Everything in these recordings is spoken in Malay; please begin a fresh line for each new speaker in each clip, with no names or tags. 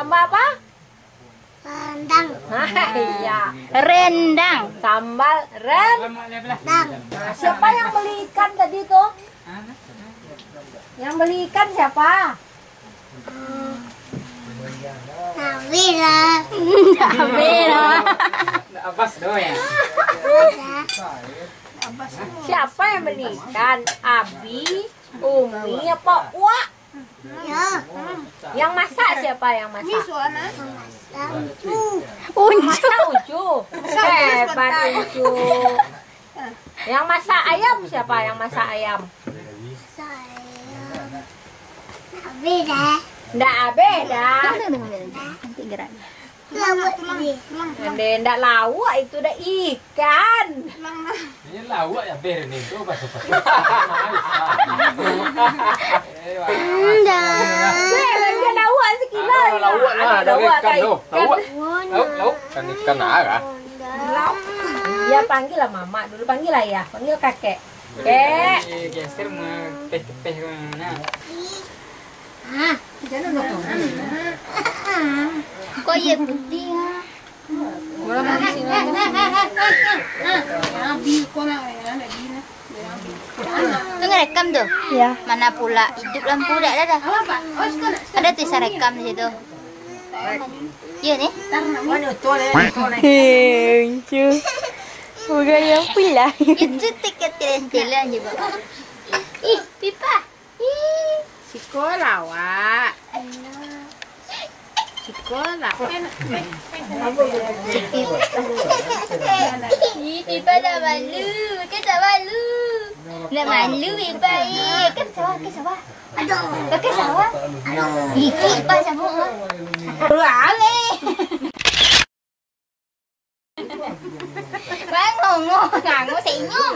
Sambal apa?
Rendang.
Iya.
Rendang.
Sambal rendang. Nah, siapa yang beli ikan tadi tuh? Yang beli ikan siapa?
Nabila.
Nabila.
Abbas doang ya.
Siapa yang beli ikan? Abi, Umi, apa Wak?
Ya.
Yang masak siapa yang masak?
Unju.
Masak Uju. Hebat Uju. Yang masak ayam siapa yang masak ayam?
Saya. Nabila.
Ndak beda.
Nanti gerak.
Lawak ni.
Ndak lawak itu dah ikan.
Ini lawak ya ber ni tu pas pas.
Dia lawak sekilo.
Lawak lah, ada ikan tu. Lawak. Lawak kan ikan apa?
Ya panggil lah mama dulu, panggil lah ya, panggil kakek. Kek.
Geser mah teh mana?
Kok ya putih ya? Itu ngerekam tuh?
Ya.
Mana pula hidup lampu udah ada. Ada tulisan rekam di situ. Iya nih.
Lucu. Udah yang pula.
Itu tiket jalan juga. Ih, pipa. Ih,
Sekolah wak. Sekolah.
ih, pipa dah malu. Kan tak malu. Nak malu pipa. Ih, kan sawah, kan sawah. Aduh, kan sawah. Ih, pipa sama.
Ale.
Nganggo senyum.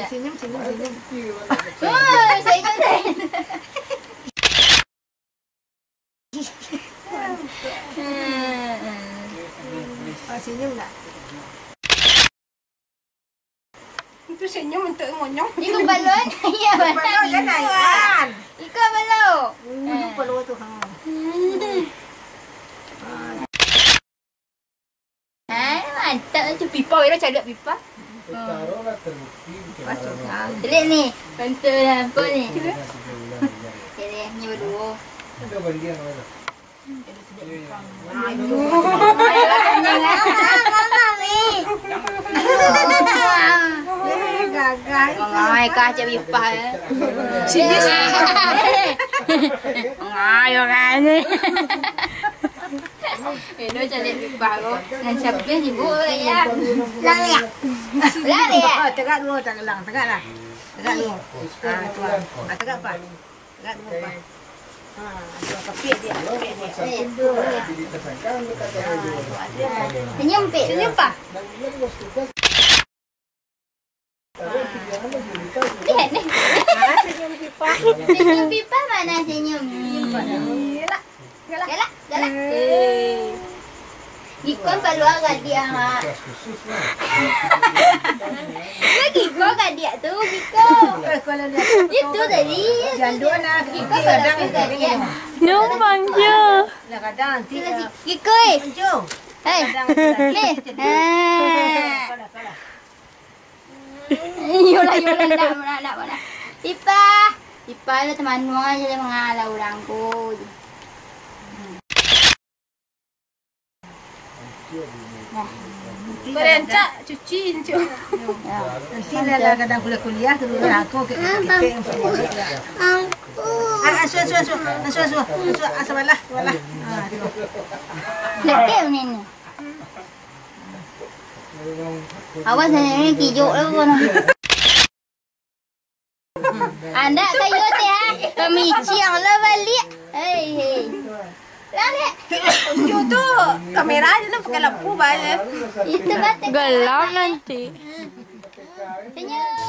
Senyum.
Senyum.
Senyum enggak? Itu senyum untuk ngonyong.
Ikut balon. Iya,
Balon kan naikkan.
Ikut balon.
Perlu tu hang.
Mantap tu pipa kira cari pipa. Lihat ni, bantu nampak ni. Jadi ni berdua. Ngai kah cari pipa.
Sini.
Ngai orang ni. Nó cho nên bà cô nên sập cái gì bố ơi ya lari ya
Tegak dulu, tegak lah. Tegak dulu. Tegak apa? Tegak dulu apa? Kepit dia.
senyum pe senyum pa lihat nih
Senyum pipa.
senyum pipa mana senyum galak Gikon peluang gak dia mak lagi kok gak dia tuh Giko
Kalau dia
itu tadi
jandul nak
Giko kadang gak dia
numpang je. Kadang nanti
Giko
muncul.
hei nih yola nak Ipa lah teman mo aja dia mengalah orangku
Berencak cuci cuci. Nanti lah kadang kuliah terus aku ke asu asabalah walah.
Lekep ni awas ni kijuk lah pun anda kayu ya kemici yang lah balik hei Lale.
Cucu tu kameranya tu pakai lampu banyak.
Itu batik.
Gelap nanti.
Senyum.